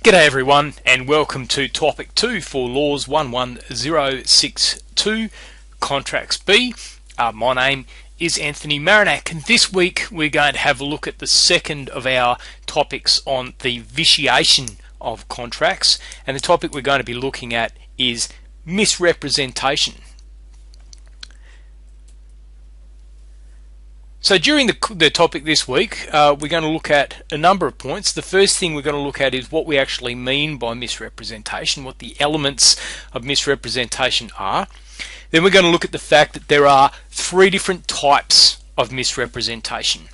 G'day everyone, and welcome to topic 2 for Laws 11062 Contracts B. My name is Anthony Marinac, and this week we're going to have a look at the second of our topics on the vitiation of contracts, and the topic we're going to be looking at is misrepresentation. So during the topic this week, we're going to look at a number of points. The first thing we're going to look at is what we actually mean by misrepresentation, what the elements of misrepresentation are. Then we're going to look at the fact that there are three different types of misrepresentation.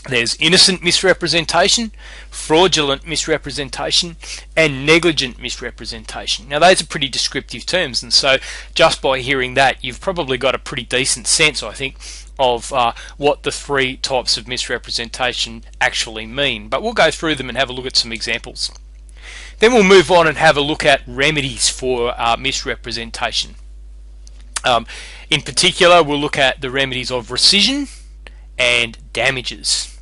There's innocent misrepresentation, fraudulent misrepresentation, and negligent misrepresentation. Now those are pretty descriptive terms, and so just by hearing that you've probably got a pretty decent sense, I think, of what the three types of misrepresentation actually mean. But we'll go through them and have a look at some examples. Then we'll move on and have a look at remedies for misrepresentation. In particular, we'll look at the remedies of rescission and damages.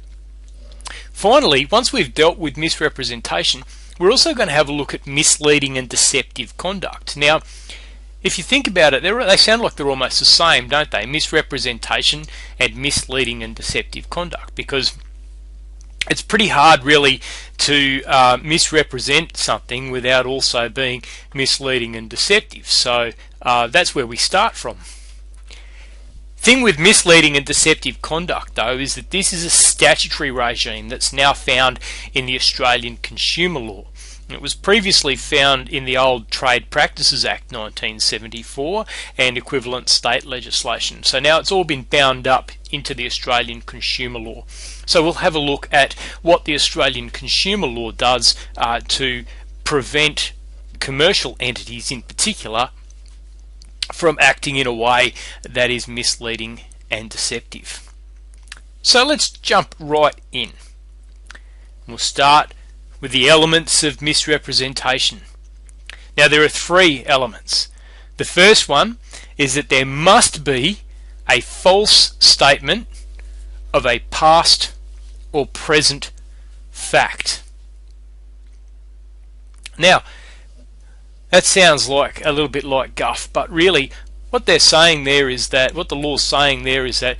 Finally, once we've dealt with misrepresentation, we're also going to have a look at misleading and deceptive conduct. Now, if you think about it, they sound like they're almost the same, don't they? Misrepresentation and misleading and deceptive conduct, because it's pretty hard really to misrepresent something without also being misleading and deceptive. So that's where we start from. Thing with misleading and deceptive conduct, though, is that this is a statutory regime that's now found in the Australian Consumer Law. It was previously found in the old Trade Practices Act 1974 and equivalent state legislation. So now it's all been bound up into the Australian Consumer Law. So we'll have a look at what the Australian Consumer Law does to prevent commercial entities in particular from acting in a way that is misleading and deceptive. So let's jump right in. We'll start with the elements of misrepresentation. Now there are three elements. The first one is that there must be a false statement of a past or present fact. Now that sounds like a little bit like guff, but really what they're saying there is that, what the law's saying there is that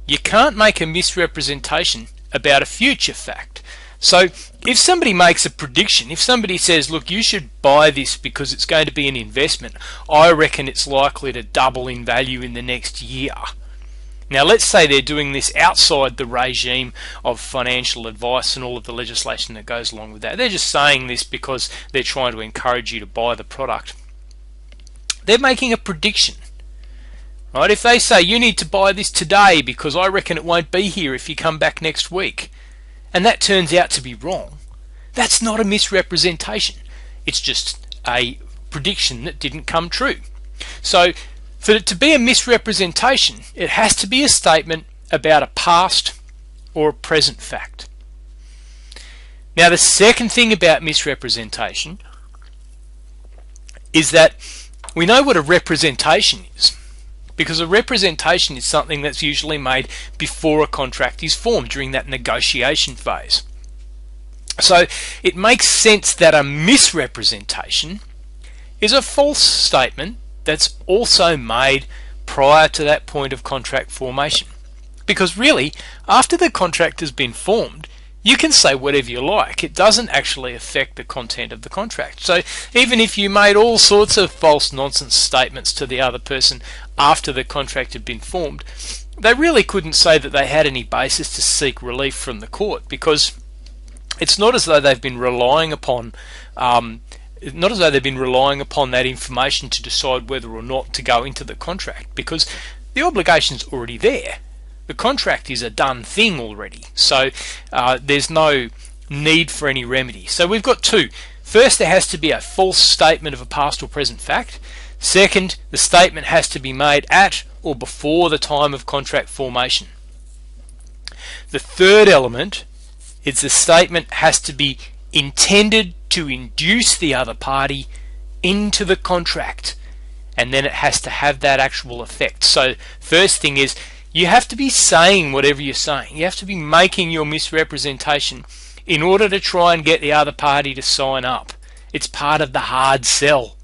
you can't make a misrepresentation about a future fact. So if somebody makes a prediction, if somebody says, look, you should buy this because it's going to be an investment, I reckon it's likely to double in value in the next year. Now let's say they're doing this outside the regime of financial advice and all of the legislation that goes along with that. They're just saying this because they're trying to encourage you to buy the product. They're making a prediction. Right? If they say you need to buy this today because I reckon it won't be here if you come back next week, and that turns out to be wrong, that's not a misrepresentation. It's just a prediction that didn't come true. So for it to be a misrepresentation, it has to be a statement about a past or a present fact. Now the second thing about misrepresentation is that we know what a representation is, because a representation is something that's usually made before a contract is formed, during that negotiation phase. So it makes sense that a misrepresentation is a false statement that's also made prior to that point of contract formation. Because really, after the contract has been formed, you can say whatever you like. It doesn't actually affect the content of the contract. So even if you made all sorts of false nonsense statements to the other person after the contract had been formed, they really couldn't say that they had any basis to seek relief from the court, because it's not as though they've been relying upon that information to decide whether or not to go into the contract, because the obligation's already there. The contract is a done thing already, so there's no need for any remedy. So we've got two. First, there has to be a false statement of a past or present fact. Second, the statement has to be made at or before the time of contract formation. The third element is the statement has to be intended to induce the other party into the contract, and then it has to have that actual effect. So first thing is, you have to be saying whatever you're saying. You have to be making your misrepresentation in order to try and get the other party to sign up. It's part of the hard sell.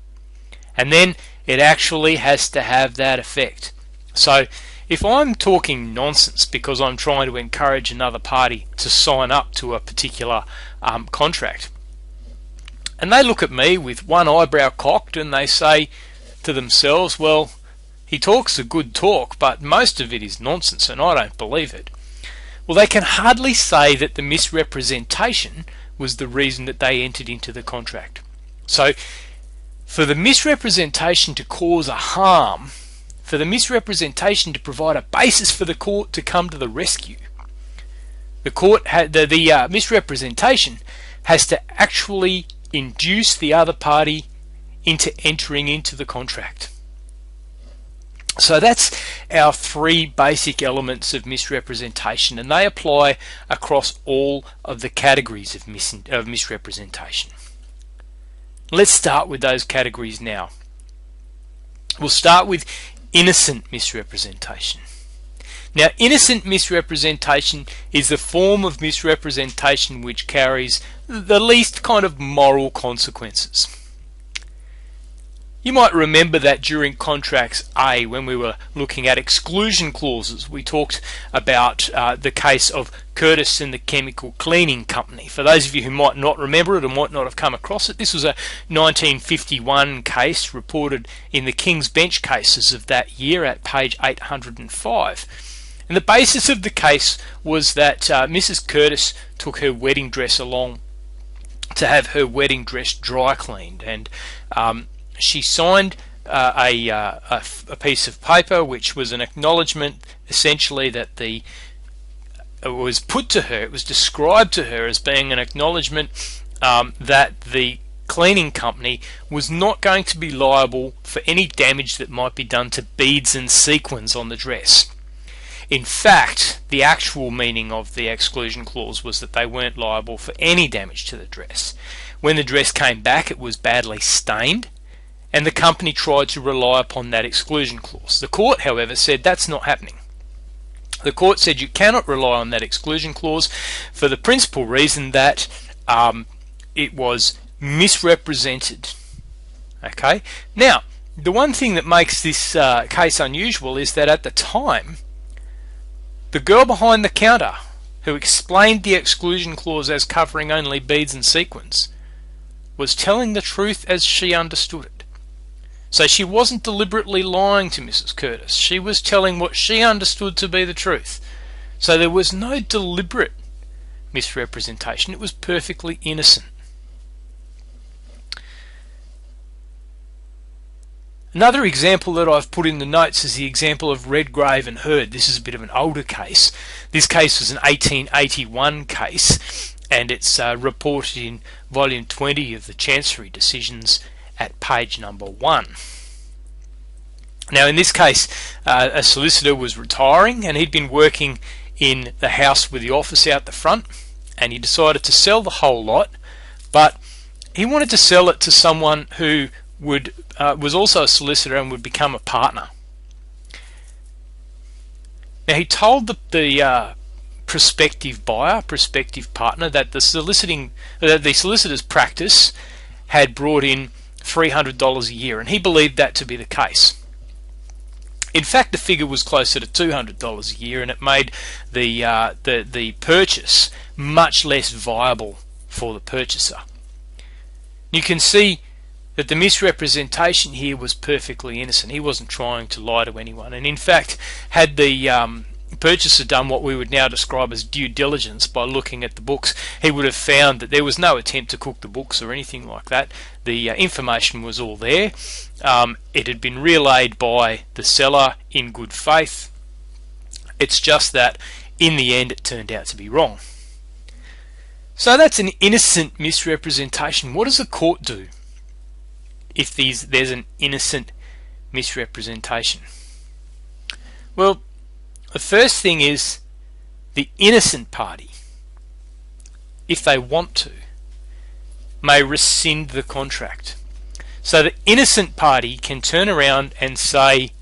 And then it actually has to have that effect. So if I'm talking nonsense because I'm trying to encourage another party to sign up to a particular contract, and they look at me with one eyebrow cocked and they say to themselves, well, he talks a good talk, but most of it is nonsense and I don't believe it. Well, they can hardly say that the misrepresentation was the reason that they entered into the contract. So for the misrepresentation to cause a harm, for the misrepresentation to provide a basis for the court to come to the rescue, the misrepresentation has to actually induce the other party into entering into the contract. So that's our three basic elements of misrepresentation, and they apply across all of the categories of misrepresentation. Let's start with those categories now. We'll start with innocent misrepresentation. Now, innocent misrepresentation is the form of misrepresentation which carries the least kind of moral consequences. You might remember that during Contracts A, when we were looking at exclusion clauses, we talked about the case of Curtis and the Chemical Cleaning Company. For those of you who might not remember it or might not have come across it, this was a 1951 case reported in the King's Bench cases of that year at page 805. And the basis of the case was that Mrs. Curtis took her wedding dress along to have her wedding dress dry cleaned, and she signed a piece of paper which was an acknowledgement, essentially, that it was put to her, it was described to her as being an acknowledgement that the cleaning company was not going to be liable for any damage that might be done to beads and sequins on the dress. In fact, the actual meaning of the exclusion clause was that they weren't liable for any damage to the dress. When the dress came back, it was badly stained, and the company tried to rely upon that exclusion clause. The court, however, said that's not happening. The court said you cannot rely on that exclusion clause for the principal reason that it was misrepresented. Okay. Now, the one thing that makes this case unusual is that at the time, the girl behind the counter, who explained the exclusion clause as covering only beads and sequins, was telling the truth as she understood it. So she wasn't deliberately lying to Mrs. Curtis. She was telling what she understood to be the truth. So there was no deliberate misrepresentation. It was perfectly innocent. Another example that I've put in the notes is the example of Redgrave and Hurd. This is a bit of an older case. This case was an 1881 case, and it's reported in volume 20 of the Chancery Decisions at page number 1. Now, in this case, a solicitor was retiring, and he'd been working in the house with the office out the front, and he decided to sell the whole lot, but he wanted to sell it to someone who was also a solicitor and would become a partner. Now, he told the prospective buyer, prospective partner, that the solicitor's practice had brought in $300 a year, and he believed that to be the case. In fact, the figure was closer to $200 a year, and it made the purchase much less viable for the purchaser. You can see that the misrepresentation here was perfectly innocent. He wasn't trying to lie to anyone, and in fact, had the purchaser done what we would now describe as due diligence by looking at the books, he would have found that there was no attempt to cook the books or anything like that. The information was all there. It had been relayed by the seller in good faith. It's just that in the end it turned out to be wrong. So that's an innocent misrepresentation. What does the court do if there's an innocent misrepresentation? Well, the first thing is the innocent party, if they want to, may rescind the contract. So the innocent party can turn around and say,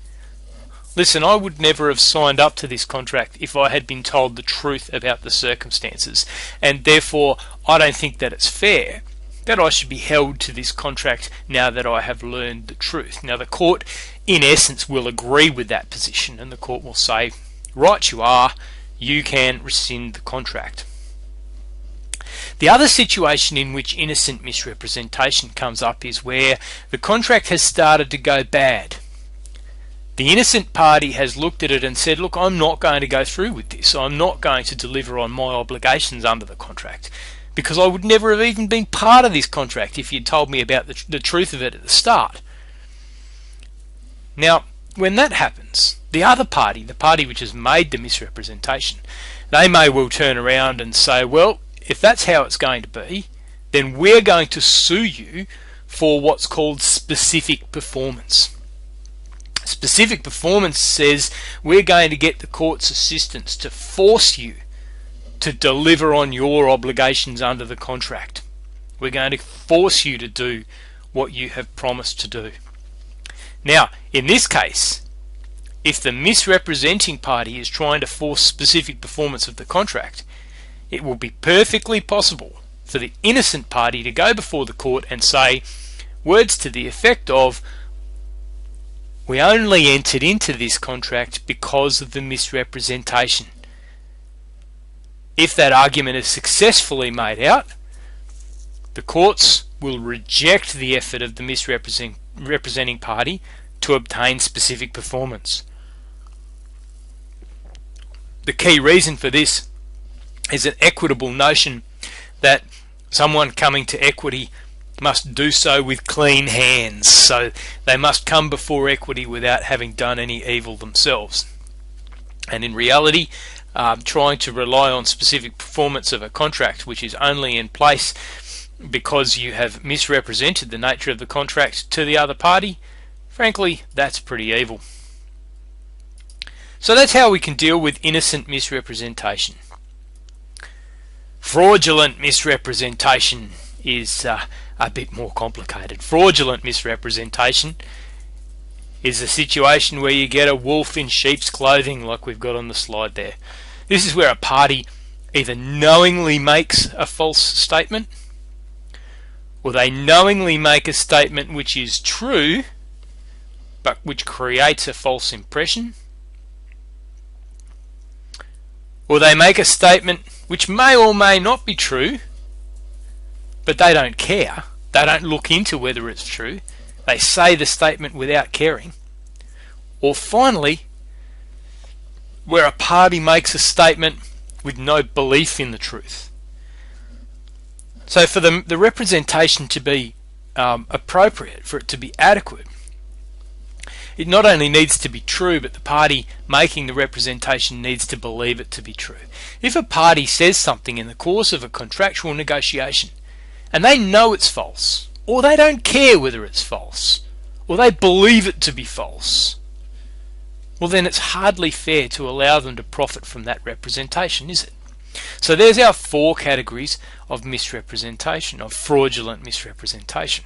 listen, I would never have signed up to this contract if I had been told the truth about the circumstances, and therefore I don't think that it's fair that I should be held to this contract now that I have learned the truth. Now the court, in essence, will agree with that position, and the court will say, right you are, you can rescind the contract. The other situation in which innocent misrepresentation comes up is where the contract has started to go bad. The innocent party has looked at it and said, look, I'm not going to go through with this. I'm not going to deliver on my obligations under the contract, because I would never have even been part of this contract if you'd told me about the truth of it at the start. Now, when that happens, the other party, the party which has made the misrepresentation, they may well turn around and say, well, if that's how it's going to be, then we're going to sue you for what's called specific performance. Specific performance says we're going to get the court's assistance to force you to deliver on your obligations under the contract. We're going to force you to do what you have promised to do. Now, in this case, if the misrepresenting party is trying to force specific performance of the contract, it will be perfectly possible for the innocent party to go before the court and say words to the effect of, we only entered into this contract because of the misrepresentation. If that argument is successfully made out, the courts will reject the effort of the misrepresenting party to obtain specific performance. The key reason for this is an equitable notion that someone coming to equity must do so with clean hands, so they must come before equity without having done any evil themselves. And in reality, trying to rely on specific performance of a contract which is only in place because you have misrepresented the nature of the contract to the other party, frankly, that's pretty evil. So that's how we can deal with innocent misrepresentation. Fraudulent misrepresentation is a bit more complicated. Fraudulent misrepresentation is a situation where you get a wolf in sheep's clothing, like we've got on the slide there. This is where a party either knowingly makes a false statement, or they knowingly make a statement which is true but which creates a false impression, or they make a statement which may or may not be true, but they don't care. They don't look into whether it's true. They say the statement without caring. Or finally, where a party makes a statement with no belief in the truth. So for the representation to be appropriate, for it to be adequate, it not only needs to be true, but the party making the representation needs to believe it to be true. If a party says something in the course of a contractual negotiation and they know it's false, or they don't care whether it's false, or they believe it to be false, well then it's hardly fair to allow them to profit from that representation, is it? So there's our 4 categories of misrepresentation, of fraudulent misrepresentation.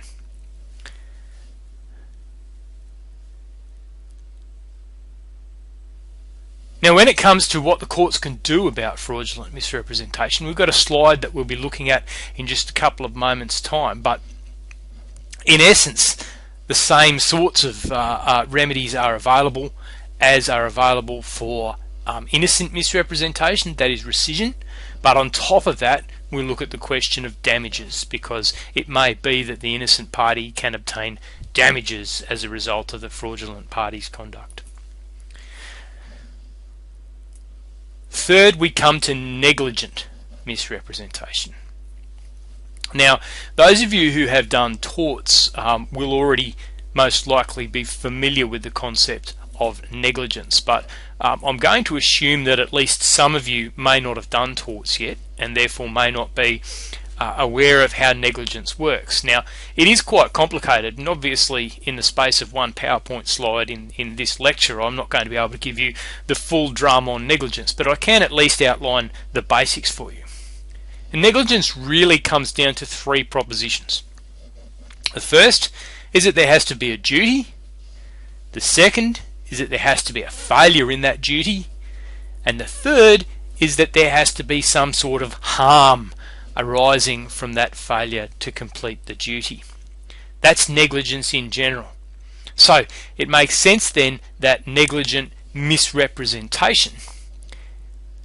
Now when it comes to what the courts can do about fraudulent misrepresentation, we've got a slide that we'll be looking at in just a couple of moments' time, but in essence the same sorts of remedies are available as are available for innocent misrepresentation, that is rescission, but on top of that we'll look at the question of damages, because it may be that the innocent party can obtain damages as a result of the fraudulent party's conduct. Third, we come to negligent misrepresentation. Now, those of you who have done torts will already most likely be familiar with the concept of negligence, but I'm going to assume that at least some of you may not have done torts yet and therefore may not be aware of how negligence works. Now, it is quite complicated, and obviously in the space of one PowerPoint slide in this lecture I'm not going to be able to give you the full drum on negligence, but I can at least outline the basics for you. And negligence really comes down to 3 propositions. The first is that there has to be a duty. The second is that there has to be a failure in that duty, and the third is that there has to be some sort of harm arising from that failure to complete the duty. That's negligence in general. So it makes sense then that negligent misrepresentation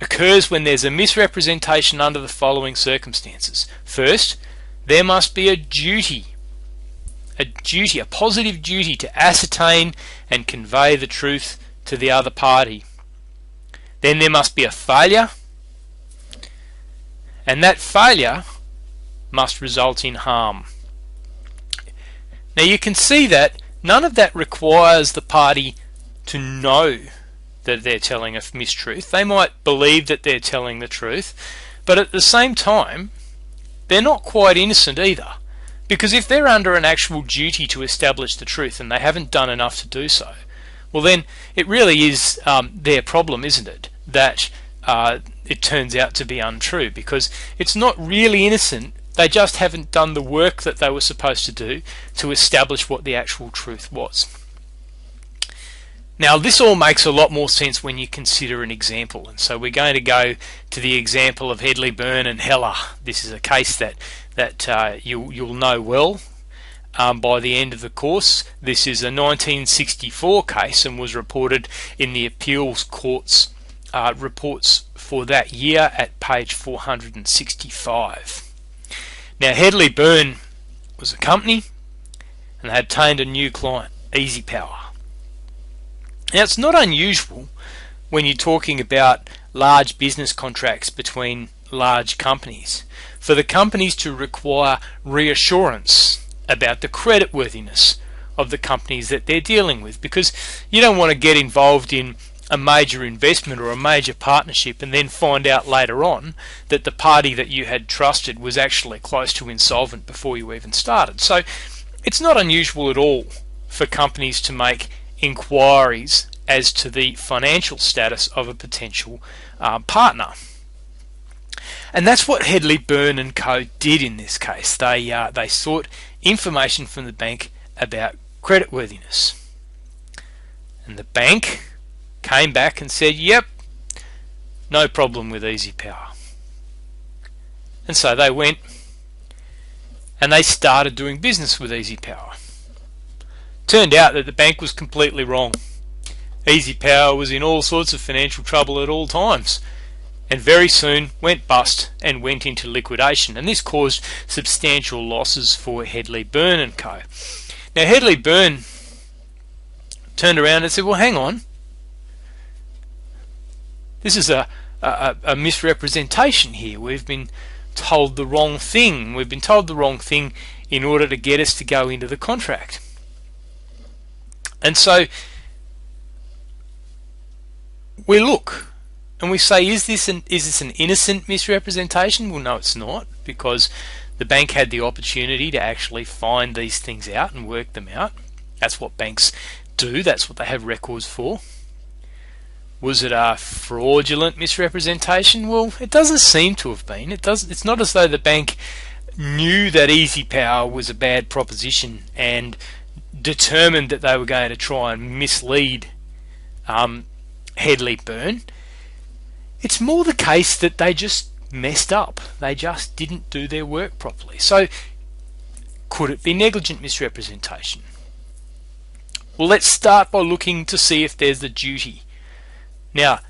occurs when there's a misrepresentation under the following circumstances. First, there must be a positive duty to ascertain and convey the truth to the other party. Then there must be a failure, and that failure must result in harm. Now you can see that none of that requires the party to know that they're telling a mistruth. They might believe that they're telling the truth, but at the same time, they're not quite innocent either. Because if they're under an actual duty to establish the truth and they haven't done enough to do so, well then it really is their problem, isn't it, that it turns out to be untrue, because it's not really innocent. They just haven't done the work that they were supposed to do to establish what the actual truth was. Now this all makes a lot more sense when you consider an example, and so we're going to go to the example of Hedley, Byrne and Heller. This is a case that you'll know well by the end of the course. This is a 1964 case and was reported in the appeals court's reports for that year at page 465. Now Hedley Byrne was a company and they had obtained a new client, Easy Power. Now it's not unusual when you're talking about large business contracts between large companies for the companies to require reassurance about the creditworthiness of the companies that they're dealing with, because you don't want to get involved in a major investment or a major partnership and then find out later on that the party that you had trusted was actually close to insolvent before you even started. So it's not unusual at all for companies to make inquiries as to the financial status of a potential partner. And that's what Hedley, Byrne and Co. did in this case. They sought information from the bank about creditworthiness. And the bank came back and said, yep, no problem with Easy Power. And so they went and they started doing business with Easy Power. Turned out that the bank was completely wrong. Easy Power was in all sorts of financial trouble at all times, and very soon went bust and went into liquidation, and this caused substantial losses for Hedley, Byrne and Co. Now Hedley Byrne turned around and said, well hang on, this is a misrepresentation here. We've been told the wrong thing. We've been told the wrong thing in order to get us to go into the contract. And so we look and we say, is this an innocent misrepresentation? Well, no, it's not, because the bank had the opportunity to actually find these things out and work them out. That's what banks do. That's what they have records for. Was it a fraudulent misrepresentation? Well, it doesn't seem to have been. It's not as though the bank knew that Easy Power was a bad proposition and determined that they were going to try and mislead Hedley Byrne. It's more the case that they just messed up. They just didn't do their work properly. So could it be negligent misrepresentation? Well, let's start by looking to see if there's the duty. Now,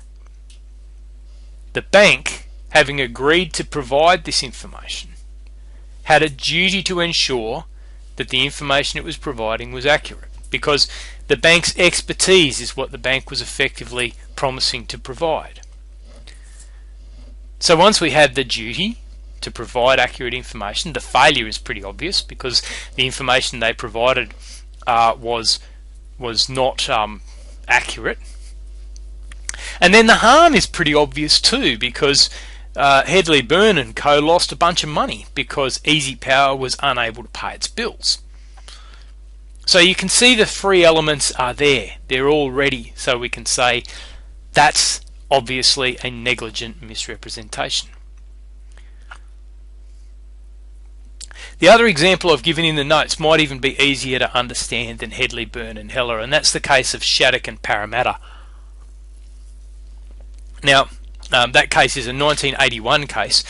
the bank, having agreed to provide this information, had a duty to ensure that the information it was providing was accurate, because the bank's expertise is what the bank was effectively promising to provide. So once we have the duty to provide accurate information, the failure is pretty obvious, because the information they provided was not accurate. And then the harm is pretty obvious too, because Hedley, Byrne and Co. lost a bunch of money because Easy Power was unable to pay its bills. So you can see the three elements are there. They're all ready, so we can say that's obviously a negligent misrepresentation. The other example I've given in the notes might even be easier to understand than Headley, Byrne and Heller, and that's the case of Shattuck and Parramatta. Now, that case is a 1981 case,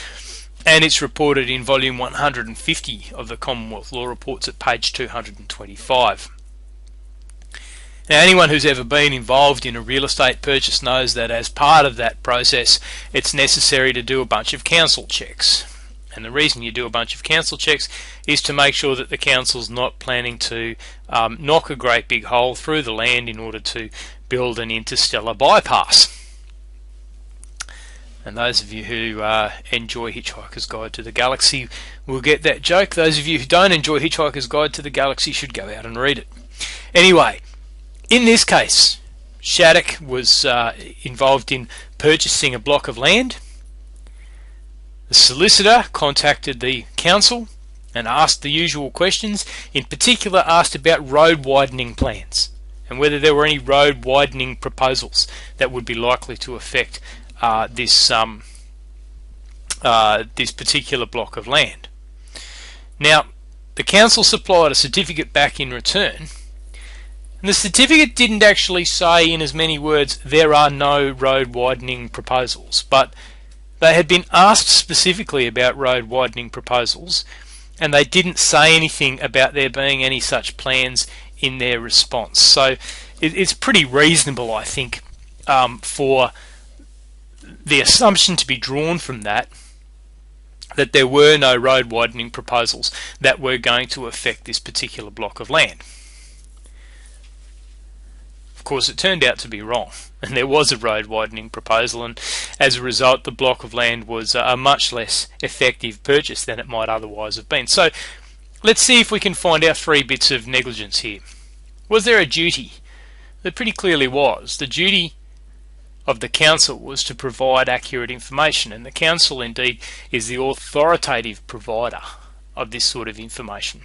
and it's reported in volume 150 of the Commonwealth Law Reports at page 225. Now, anyone who's ever been involved in a real estate purchase knows that as part of that process, it's necessary to do a bunch of council checks. And the reason you do a bunch of council checks is to make sure that the council's not planning to knock a great big hole through the land in order to build an interstellar bypass. And those of you who enjoy Hitchhiker's Guide to the Galaxy will get that joke. Those of you who don't enjoy Hitchhiker's Guide to the Galaxy should go out and read it. Anyway, in this case, Shattuck was involved in purchasing a block of land. The solicitor contacted the council and asked the usual questions, in particular asked about road widening plans and whether there were any road widening proposals that would be likely to affect this particular block of land. Now, the council supplied a certificate back in return, and the certificate didn't actually say in as many words, there are no road widening proposals, but they had been asked specifically about road widening proposals, and they didn't say anything about there being any such plans in their response. So it's pretty reasonable, I think, for the assumption to be drawn from that there were no road widening proposals that were going to affect this particular block of land. Of course, it turned out to be wrong, and there was a road widening proposal, and as a result the block of land was a much less effective purchase than it might otherwise have been. So let's see if we can find our three bits of negligence here. Was there a duty? There pretty clearly was. The duty of the council was to provide accurate information, and the council indeed is the authoritative provider of this sort of information.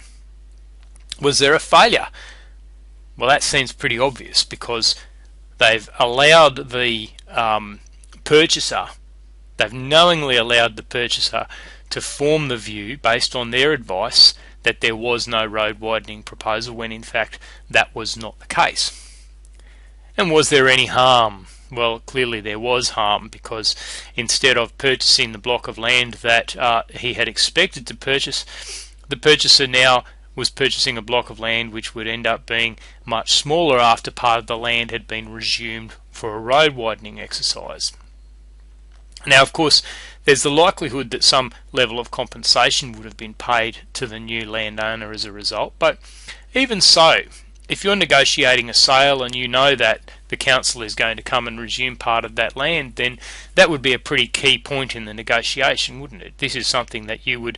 Was there a failure? Well, that seems pretty obvious, because they've allowed the purchaser, they've knowingly allowed the purchaser to form the view based on their advice that there was no road widening proposal, when in fact that was not the case. And was there any harm? Well, clearly there was harm, because instead of purchasing the block of land that he had expected to purchase, the purchaser now was purchasing a block of land which would end up being much smaller after part of the land had been resumed for a road widening exercise. Now, of course, there's the likelihood that some level of compensation would have been paid to the new landowner as a result, but even so, if you're negotiating a sale and you know that the council is going to come and resume part of that land, then that would be a pretty key point in the negotiation, wouldn't it? This is something that you would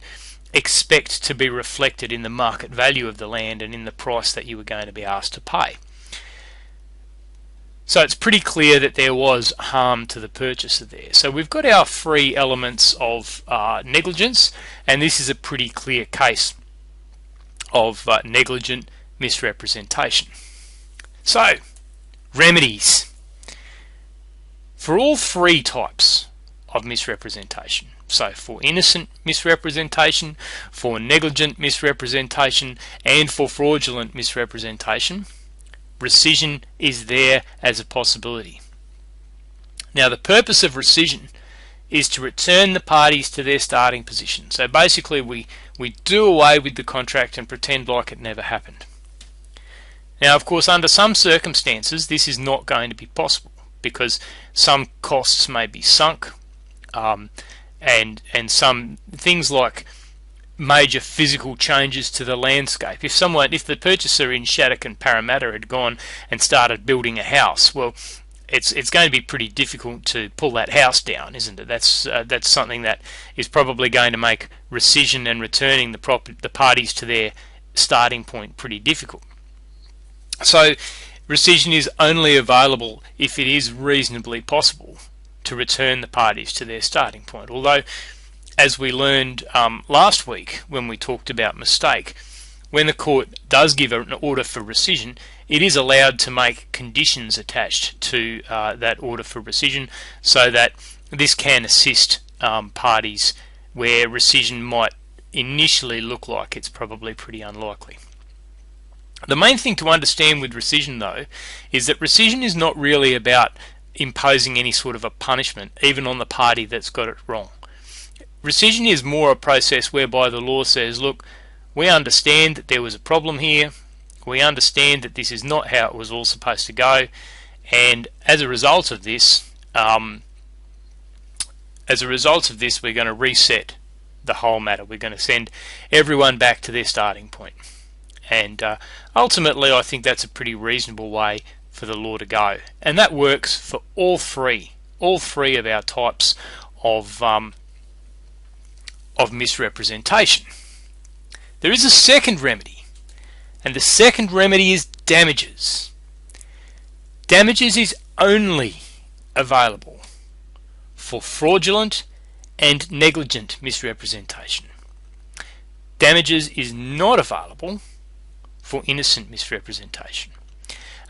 expect to be reflected in the market value of the land and in the price that you were going to be asked to pay. So it's pretty clear that there was harm to the purchaser there. So we've got our three elements of negligence, and this is a pretty clear case of negligent misrepresentation. So, remedies. For all three types of misrepresentation, so for innocent misrepresentation, for negligent misrepresentation, and for fraudulent misrepresentation, rescission is there as a possibility. Now, the purpose of rescission is to return the parties to their starting position. So basically we do away with the contract and pretend like it never happened. Now, of course, under some circumstances this is not going to be possible, because some costs may be sunk, and some things like major physical changes to the landscape. If the purchaser in Shattuck and Parramatta had gone and started building a house, well, it's going to be pretty difficult to pull that house down, isn't it? That's something that is probably going to make rescission and returning the parties to their starting point pretty difficult. So rescission is only available if it is reasonably possible to return the parties to their starting point. Although, as we learned last week when we talked about mistake, when the court does give an order for rescission, it is allowed to make conditions attached to that order for rescission, so that this can assist parties where rescission might initially look like it's probably pretty unlikely. The main thing to understand with rescission, though, is that rescission is not really about imposing any sort of a punishment, even on the party that's got it wrong. Rescission is more a process whereby the law says, look, we understand that there was a problem here, we understand that this is not how it was all supposed to go, and as a result of this, we're going to reset the whole matter. We're going to send everyone back to their starting point. And ultimately, I think that's a pretty reasonable way for the law to go, and that works for all three of our types of misrepresentation. There is a second remedy, and the second remedy is damages. Damages is only available for fraudulent and negligent misrepresentation. Damages is not available for innocent misrepresentation.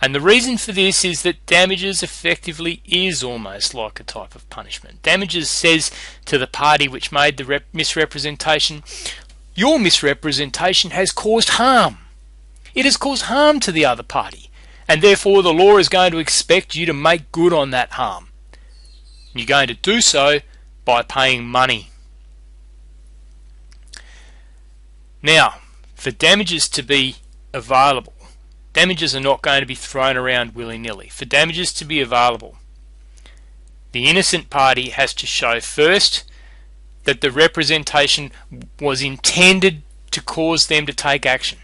And the reason for this is that damages effectively is almost like a type of punishment. Damages says to the party which made the misrepresentation, your misrepresentation has caused harm. It has caused harm to the other party, and therefore the law is going to expect you to make good on that harm. You're going to do so by paying money. Now, for damages to be available, damages are not going to be thrown around willy-nilly. For damages to be available, the innocent party has to show first that the representation was intended to cause them to take action.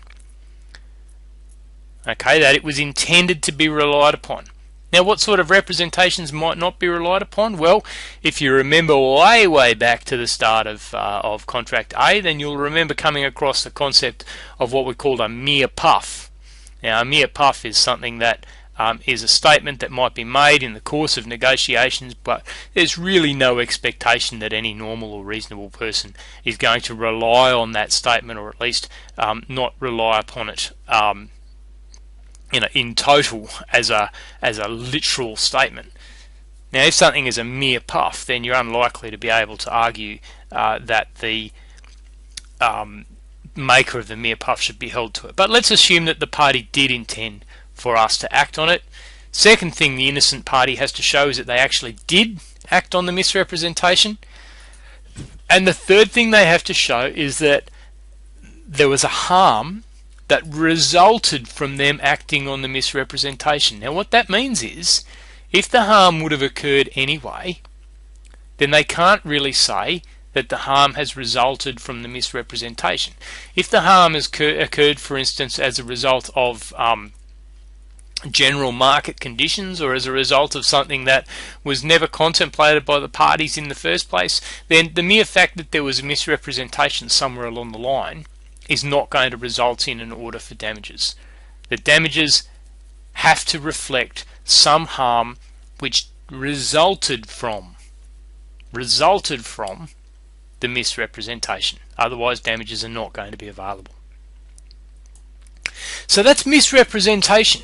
Okay, that it was intended to be relied upon. Now, what sort of representations might not be relied upon? Well, if you remember way back to the start of Contract A, then you'll remember coming across the concept of what we called a mere puff. Now, a mere puff is something that is a statement that might be made in the course of negotiations, but there's really no expectation that any normal or reasonable person is going to rely on that statement, or at least not rely upon it in total as a literal statement. Now, if something is a mere puff, then you're unlikely to be able to argue that the maker of the mere puff should be held to it. But let's assume that the party did intend for us to act on it. Second thing the innocent party has to show is that they actually did act on the misrepresentation. And the third thing they have to show is that there was a harm that resulted from them acting on the misrepresentation. Now, what that means is, if the harm would have occurred anyway, then they can't really say that the harm has resulted from the misrepresentation. If the harm has occurred, for instance, as a result of general market conditions, or as a result of something that was never contemplated by the parties in the first place, then the mere fact that there was a misrepresentation somewhere along the line is not going to result in an order for damages. The damages have to reflect some harm which resulted from the misrepresentation. Otherwise, damages are not going to be available. So that's misrepresentation.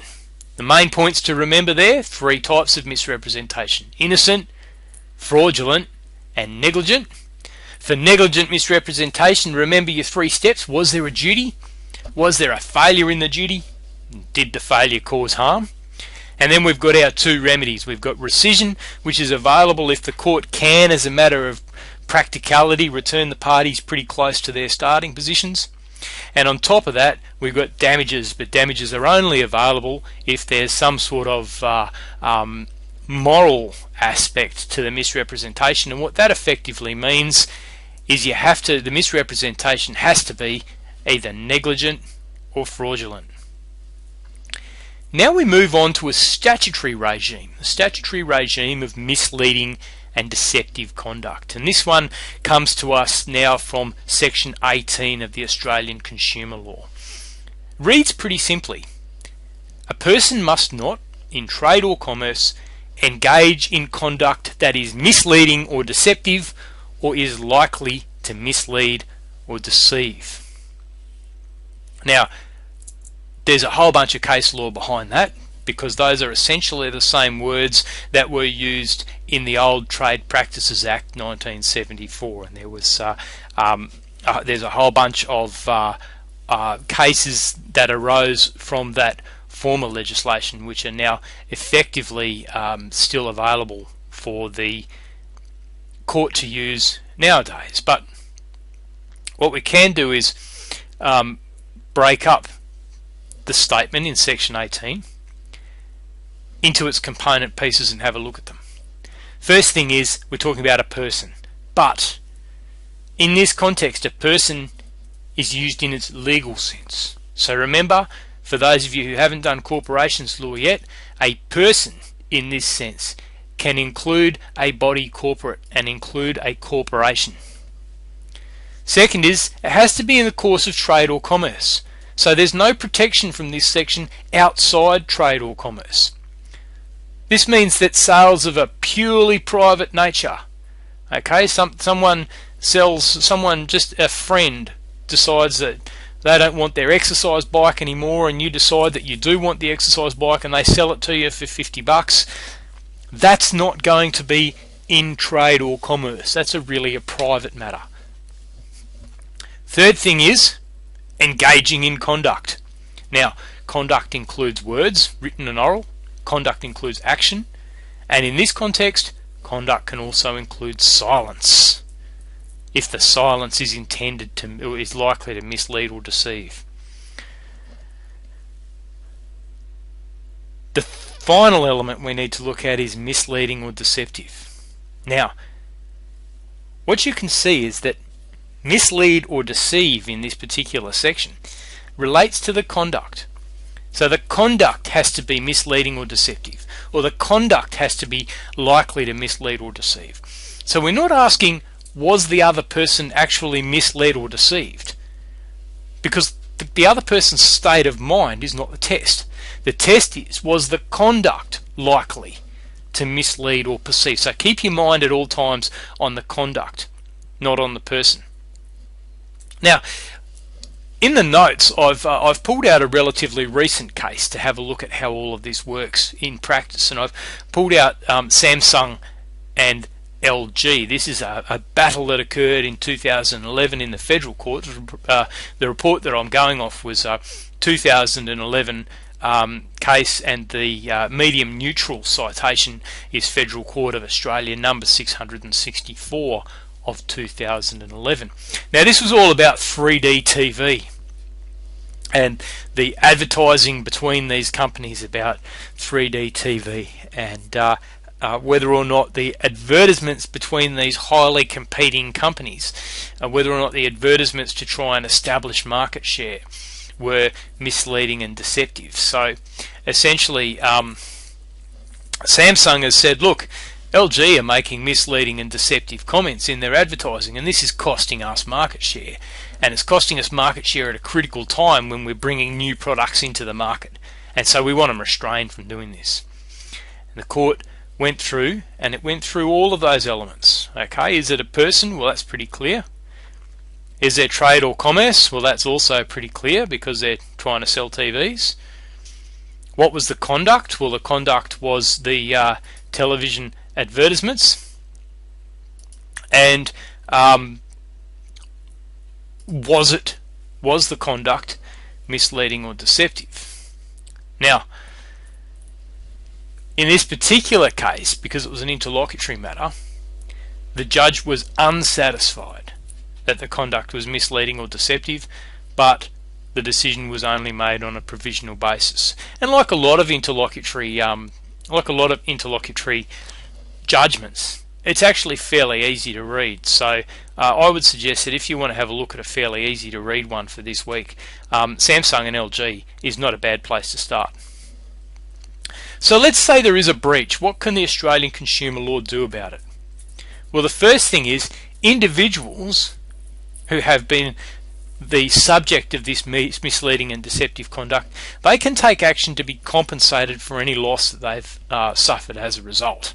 The main points to remember there: three types of misrepresentation: innocent, fraudulent, and negligent. For negligent misrepresentation, remember your three steps. Was there a duty? Was there a failure in the duty? Did the failure cause harm? And then we've got our two remedies. We've got rescission, which is available if the court can, as a matter of practicality, return the parties pretty close to their starting positions. And on top of that, we've got damages, but damages are only available if there's some sort of moral aspect to the misrepresentation. And what that effectively means is the misrepresentation has to be either negligent or fraudulent. Now we move on to a statutory regime of misleading and deceptive conduct. And this one comes to us now from Section 18 of the Australian Consumer Law. Reads pretty simply: a person must not, in trade or commerce, engage in conduct that is misleading or deceptive, or is likely to mislead or deceive. Now, there's a whole bunch of case law behind that, because those are essentially the same words that were used in the old Trade Practices Act 1974, and there was there's a whole bunch of cases that arose from that former legislation which are now effectively still available for the court to use nowadays. But what we can do is break up the statement in section 18 into its component pieces and have a look at them. First thing is, we're talking about a person, but in this context a person is used in its legal sense. So remember, for those of you who haven't done corporations law yet, a person in this sense can include a body corporate and include a corporation. Second is, it has to be in the course of trade or commerce. So there's no protection from this section outside trade or commerce. This means that sales of a purely private nature, okay, someone sells, just a friend decides that they don't want their exercise bike anymore, and you decide that you do want the exercise bike and they sell it to you for $50, that's not going to be in trade or commerce. That's really a private matter. Third thing is engaging in conduct. Now, conduct includes words, written and oral. Conduct includes action, and in this context, conduct can also include silence, if the silence is intended to, or is likely to mislead or deceive. The final element we need to look at is misleading or deceptive. Now, what you can see is that mislead or deceive in this particular section relates to the conduct. So the conduct has to be misleading or deceptive, or the conduct has to be likely to mislead or deceive. So we're not asking, was the other person actually misled or deceived? Because the other person's state of mind is not the test. The test is, was the conduct likely to mislead or perceive? So keep your mind at all times on the conduct, not on the person. Now, in the notes, I've pulled out a relatively recent case to have a look at how all of this works in practice, and I've pulled out Samsung and LG. This is a battle that occurred in 2011 in the federal court. The report that I'm going off was 2011 case, and the medium neutral citation is Federal Court of Australia number 664 of 2011. Now, this was all about 3D TV and the advertising between these companies about 3D TV, and whether or not the advertisements between these highly competing companies, whether or not the advertisements to try and establish market share were misleading and deceptive. So essentially, Samsung has said, look, LG are making misleading and deceptive comments in their advertising, and this is costing us market share. And it's costing us market share at a critical time when we're bringing new products into the market. And so we want them restrained from doing this. And the court went through, and it went through all of those elements. Okay, is it a person? Well, that's pretty clear. Is there trade or commerce? Well, that's also pretty clear because they're trying to sell TVs. What was the conduct? Well, the conduct was the television advertisements. And was the conduct misleading or deceptive? Now, in this particular case, because it was an interlocutory matter, the judge was unsatisfied that the conduct was misleading or deceptive, but the decision was only made on a provisional basis. And like a lot of interlocutory judgments, it's actually fairly easy to read. So I would suggest that if you want to have a look at a fairly easy to read one for this week, Samsung and LG is not a bad place to start. So let's say there is a breach. What can the Australian consumer law do about it? Well, the first thing is individuals who have been the subject of this misleading and deceptive conduct, they can take action to be compensated for any loss that they've suffered as a result.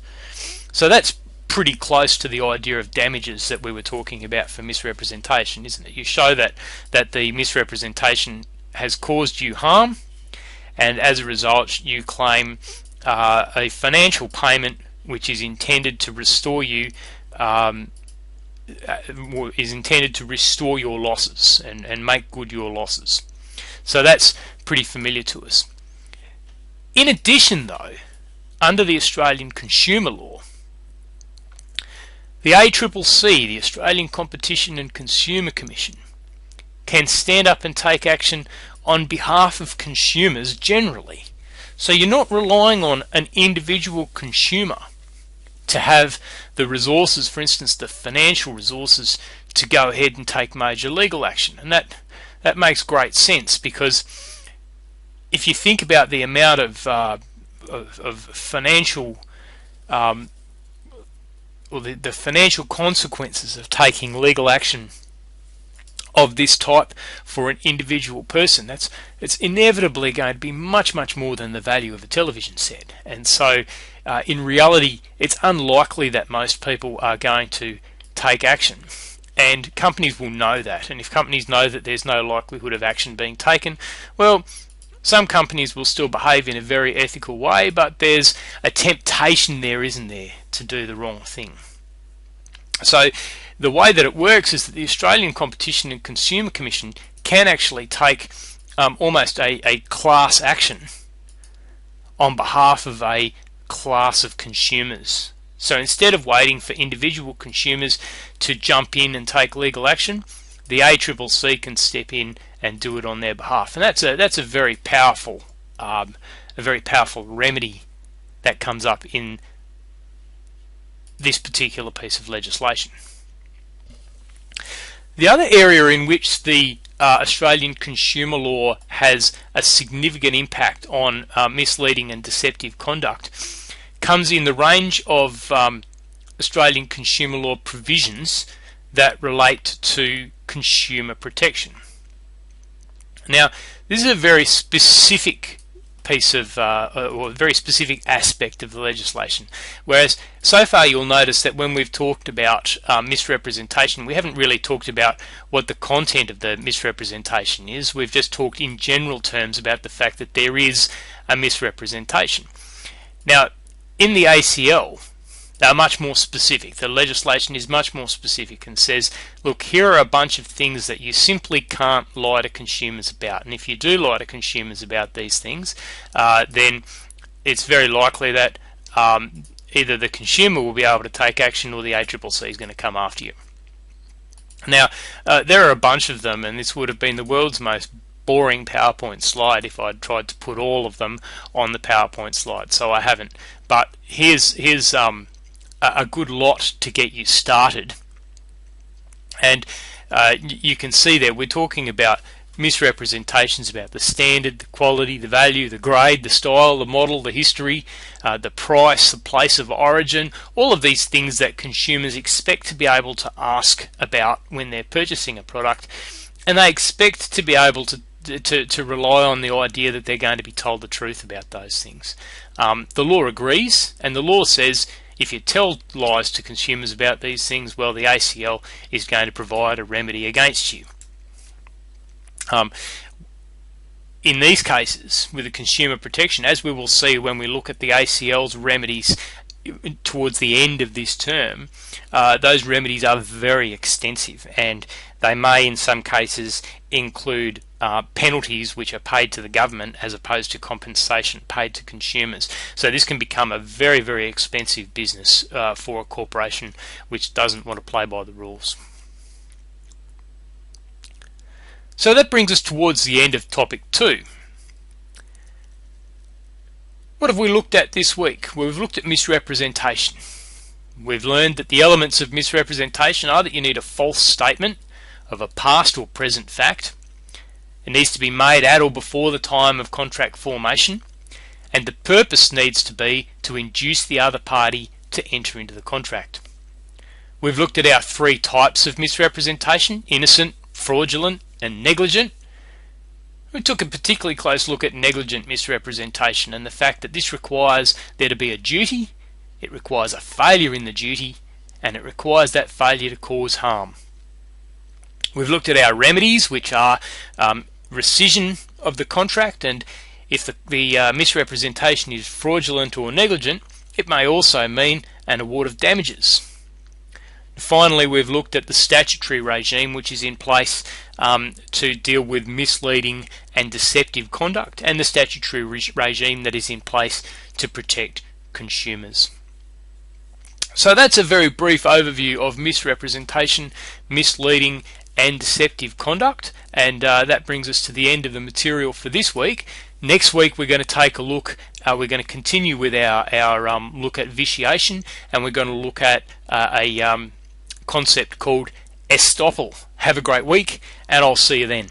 So that's pretty close to the idea of damages that we were talking about for misrepresentation, isn't it? You show that the misrepresentation has caused you harm, and as a result you claim a financial payment which is intended to restore you is intended to restore your losses and make good your losses. So that's pretty familiar to us. In addition though, under the Australian consumer law, the ACCC, the Australian Competition and Consumer Commission, can stand up and take action on behalf of consumers generally. So you're not relying on an individual consumer to have the resources, for instance the financial resources, to go ahead and take major legal action. And that makes great sense, because if you think about the amount of financial or the financial consequences of taking legal action of this type for an individual person, it's inevitably going to be much more than the value of a television set. And so in reality it's unlikely that most people are going to take action, and companies will know that. And if companies know that there's no likelihood of action being taken, well, some companies will still behave in a very ethical way, but there's a temptation there, isn't there, to do the wrong thing. So the way that it works is that the Australian Competition and Consumer Commission can actually take almost a class action on behalf of a class of consumers. So instead of waiting for individual consumers to jump in and take legal action, the ACCC can step in and do it on their behalf. And that's a very powerful remedy that comes up in this particular piece of legislation. The other area in which the Australian consumer law has a significant impact on misleading and deceptive conduct comes in the range of Australian consumer law provisions that relate to consumer protection. Now, this is a very specific piece of, or a very specific aspect of the legislation. Whereas so far you'll notice that when we've talked about misrepresentation, we haven't really talked about what the content of the misrepresentation is. We've just talked in general terms about the fact that there is a misrepresentation. Now, in the ACL, they're much more specific. The legislation is much more specific and says, look, here are a bunch of things that you simply can't lie to consumers about. And if you do lie to consumers about these things, then it's very likely that either the consumer will be able to take action or the ACCC is going to come after you. Now, there are a bunch of them, and this would have been the world's most boring PowerPoint slide if I'd tried to put all of them on the PowerPoint slide, so I haven't. But here's a good lot to get you started. And you can see there we're talking about misrepresentations about the standard, the quality, the value, the grade, the style, the model, the history, the price, the place of origin, all of these things that consumers expect to be able to ask about when they're purchasing a product, and they expect to be able to rely on the idea that they're going to be told the truth about those things. The law agrees, and the law says if you tell lies to consumers about these things, well, the ACL is going to provide a remedy against you. In these cases, with the consumer protection, as we will see when we look at the ACL's remedies towards the end of this term, those remedies are very extensive, and they may in some cases include penalties which are paid to the government as opposed to compensation paid to consumers. So this can become a very expensive business for a corporation which doesn't want to play by the rules. So that brings us towards the end of topic 2. What have we looked at this week? Well, we've looked at misrepresentation. We've learned that the elements of misrepresentation are that you need a false statement of a past or present fact. It needs to be made at or before the time of contract formation, and the purpose needs to be to induce the other party to enter into the contract. We've looked at our 3 types of misrepresentation: innocent, fraudulent, and negligent. We took a particularly close look at negligent misrepresentation and the fact that this requires there to be a duty, it requires a failure in the duty, and it requires that failure to cause harm. We've looked at our remedies, which are rescission of the contract, and if the misrepresentation is fraudulent or negligent, it may also mean an award of damages. Finally, we've looked at the statutory regime which is in place to deal with misleading and deceptive conduct, and the statutory regime that is in place to protect consumers. So that's a very brief overview of misrepresentation, misleading and deceptive conduct, and that brings us to the end of the material for this week. Next week we're going to take a look, we're going to continue with our look at vitiation, and we're going to look at a concept called estoppel. Have a great week, and I'll see you then.